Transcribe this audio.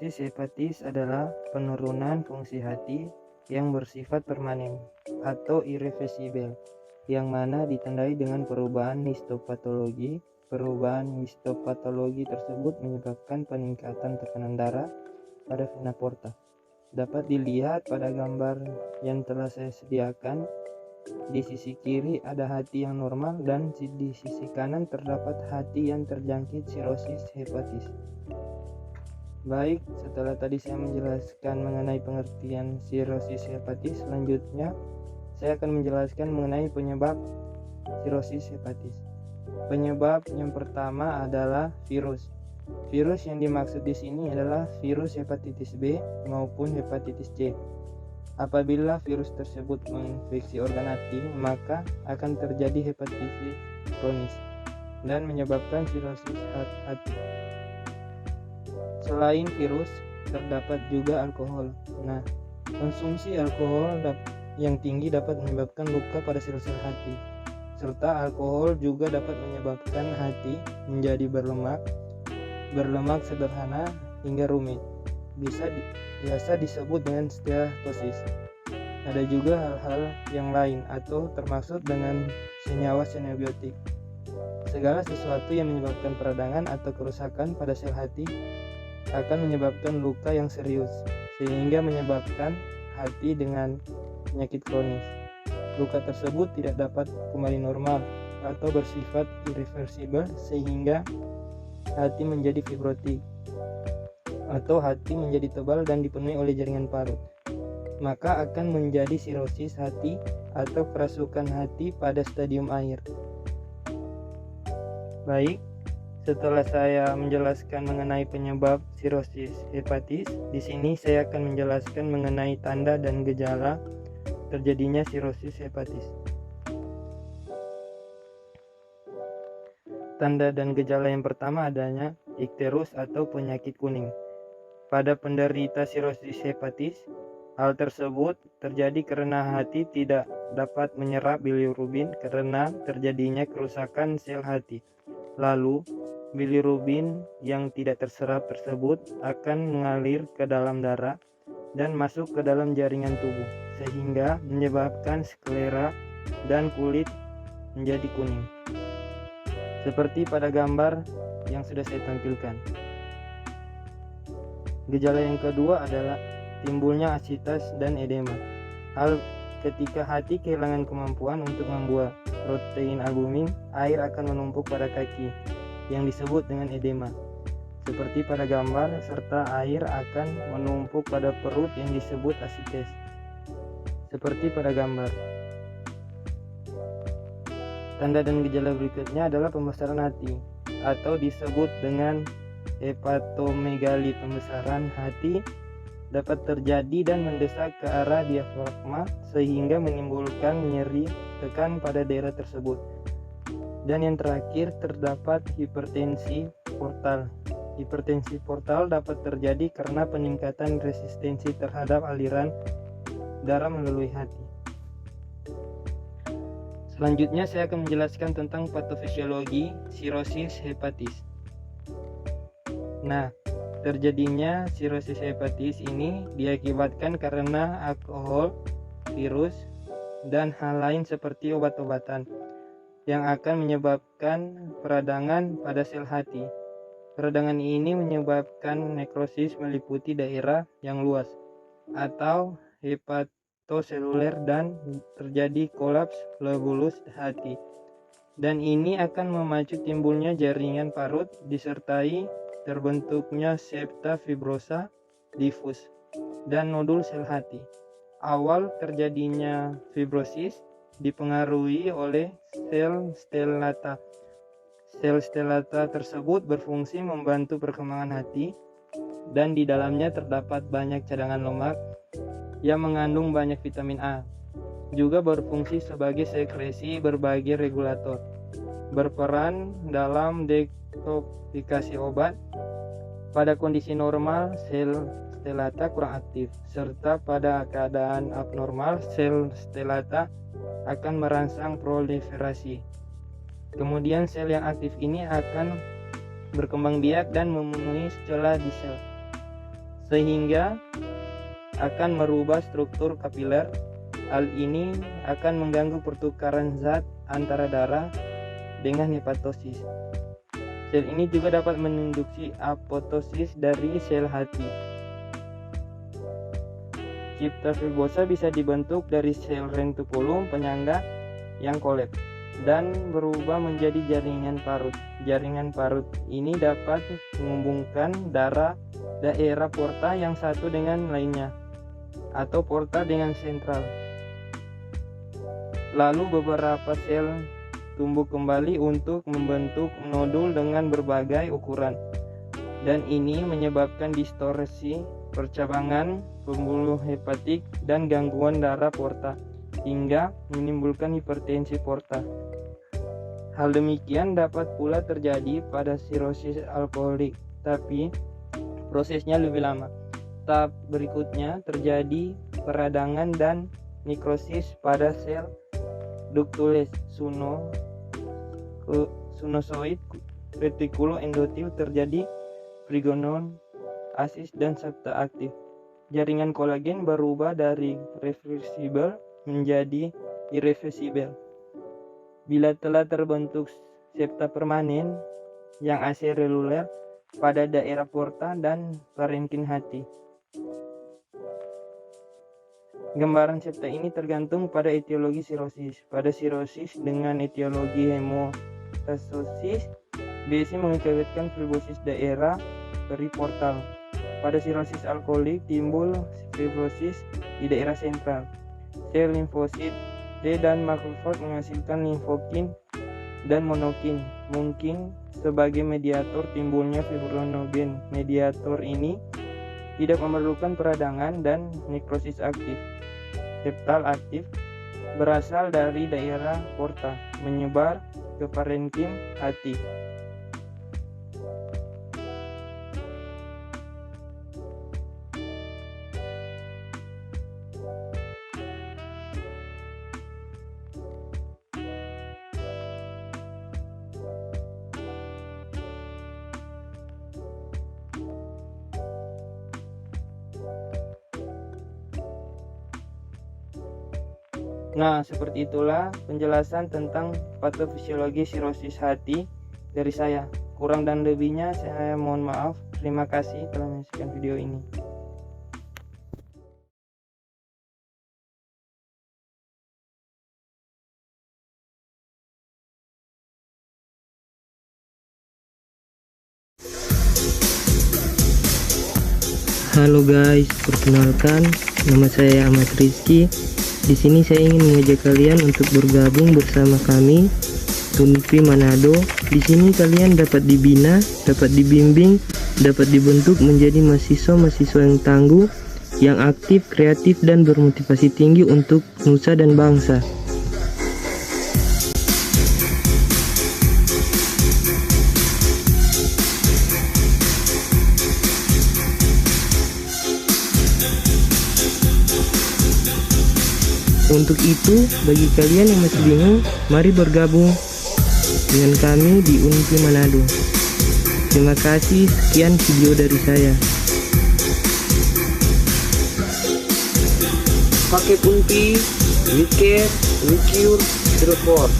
Sirosis hepatis adalah penurunan fungsi hati yang bersifat permanen atau irreversibel, yang mana ditandai dengan perubahan histopatologi. Perubahan histopatologi tersebut menyebabkan peningkatan tekanan darah pada vena porta. Dapat dilihat pada gambar yang telah saya sediakan. Di sisi kiri ada hati yang normal dan di sisi kanan terdapat hati yang terjangkit sirosis hepatis. Baik, setelah tadi saya menjelaskan mengenai pengertian sirosis hepatis, selanjutnya saya akan menjelaskan mengenai penyebab sirosis hepatis. Penyebab yang pertama adalah virus. Virus yang dimaksud di sini adalah virus hepatitis B maupun hepatitis C. Apabila virus tersebut menginfeksi organ hati, maka akan terjadi hepatitis kronis dan menyebabkan sirosis hati. Selain virus, terdapat juga alkohol. Nah, konsumsi alkohol yang tinggi dapat menyebabkan luka pada sel-sel hati. Serta alkohol juga dapat menyebabkan hati menjadi berlemak sederhana hingga rumit. Biasa disebut dengan steatosis. Ada juga hal-hal yang lain atau termasuk dengan senyawa senebiotik. Segala sesuatu yang menyebabkan peradangan atau kerusakan pada sel hati akan menyebabkan luka yang serius, sehingga menyebabkan hati dengan penyakit kronis. Luka tersebut tidak dapat kembali normal atau bersifat irreversibel, sehingga hati menjadi fibrotik atau hati menjadi tebal dan dipenuhi oleh jaringan parut. Maka akan menjadi sirosis hati atau kerasukan hati pada stadium akhir. Baik, setelah saya menjelaskan mengenai penyebab sirosis hepatis, di sini saya akan menjelaskan mengenai tanda dan gejala terjadinya sirosis hepatis. Tanda dan gejala yang pertama adanya ikterus atau penyakit kuning. Pada penderita sirosis hepatis, hal tersebut terjadi karena hati tidak dapat menyerap bilirubin karena terjadinya kerusakan sel hati. Lalu, bilirubin yang tidak terserap tersebut akan mengalir ke dalam darah dan masuk ke dalam jaringan tubuh, sehingga menyebabkan sklera dan kulit menjadi kuning. Seperti pada gambar yang sudah saya tampilkan. Gejala yang kedua adalah timbulnya asitas dan edema. Hal ketika hati kehilangan kemampuan untuk membuat protein albumin, air akan menumpuk pada kaki yang disebut dengan edema. Seperti pada gambar, serta air akan menumpuk pada perut yang disebut asites. Seperti pada gambar. Tanda dan gejala berikutnya adalah pembesaran hati atau disebut dengan hepatomegali. Pembesaran hati dapat terjadi dan mendesak ke arah diafragma sehingga menimbulkan nyeri tekan pada daerah tersebut. Dan yang terakhir terdapat hipertensi portal. Hipertensi portal dapat terjadi karena peningkatan resistensi terhadap aliran darah melalui hati. Selanjutnya saya akan menjelaskan tentang patofisiologi sirosis hepatis. Nah, terjadinya sirosis hepatis ini diakibatkan karena alkohol, virus, dan hal lain seperti obat-obatan yang akan menyebabkan peradangan pada sel hati. Peradangan ini menyebabkan nekrosis meliputi daerah yang luas atau hepatoseluler dan terjadi kolaps lobulus hati. Dan ini akan memacu timbulnya jaringan parut disertai terbentuknya septa fibrosa difus dan nodul sel hati. Awal terjadinya fibrosis dipengaruhi oleh sel stellata. Sel stellata tersebut berfungsi membantu perkembangan hati dan di dalamnya terdapat banyak cadangan lemak yang mengandung banyak vitamin A. Juga berfungsi sebagai sekresi berbagai regulator. Berperan dalam detoksifikasi obat. Pada kondisi normal, sel stellata kurang aktif, serta pada keadaan abnormal, sel stellata akan merangsang proliferasi. Kemudian sel yang aktif ini akan berkembang biak dan memenuhi celah di sel. sehingga akan merubah struktur kapiler. Hal ini akan mengganggu pertukaran zat antara darah dengan hepatosis. Sel ini juga dapat menduksi apoptosis dari sel hati. Cipta fibrosa bisa dibentuk dari sel retikulum penyangga yang kolaps dan berubah menjadi jaringan parut. Jaringan parut ini dapat menghubungkan daerah porta yang satu dengan lainnya atau porta dengan sentral. Lalu beberapa sel tumbuh kembali untuk membentuk nodul dengan berbagai ukuran, dan ini menyebabkan distorsi percabangan pembuluh hepatik dan gangguan darah porta hingga menimbulkan hipertensi porta. Hal demikian dapat pula terjadi pada sirosis alkoholik, tapi prosesnya lebih lama. Tahap berikutnya terjadi peradangan dan nekrosis pada sel ductules sinusoid retikulo endotel, terjadi preganon asis dan septa aktif. Jaringan kolagen berubah dari reversibel menjadi irreversibel. Bila telah terbentuk septa permanen yang asereluler pada daerah porta dan parenkim hati. Gambaran septa ini tergantung pada etiologi sirosis. Pada sirosis dengan etiologi hemostasisosis, biasanya mengakibatkan fibrosis daerah periportal. Pada sirosis alkoholik timbul fibrosis di daerah sentral. Sel limfosit T dan makrofag menghasilkan limfokin dan monokin, mungkin sebagai mediator timbulnya fibrinogen. Mediator ini tidak memerlukan peradangan dan nekrosis aktif. Septal aktif berasal dari daerah porta, menyebar ke parenkim hati. Nah, seperti itulah penjelasan tentang patofisiologi sirosis hati dari saya. Kurang dan lebihnya saya mohon maaf. Terima kasih telah menyaksikan video ini. Halo guys, perkenalkan nama saya Ahmad Rizky. Di sini saya ingin mengajak kalian untuk bergabung bersama kami Unpi Manado. Di sini kalian dapat dibina, dapat dibimbing, dapat dibentuk menjadi mahasiswa-mahasiswa yang tangguh, yang aktif, kreatif, dan bermotivasi tinggi untuk nusa dan bangsa. Untuk itu, bagi kalian yang masih bingung, mari bergabung dengan kami di Unpi Manado. Terima kasih, sekian video dari saya. Pakai Unpi, we care, we cure, the report.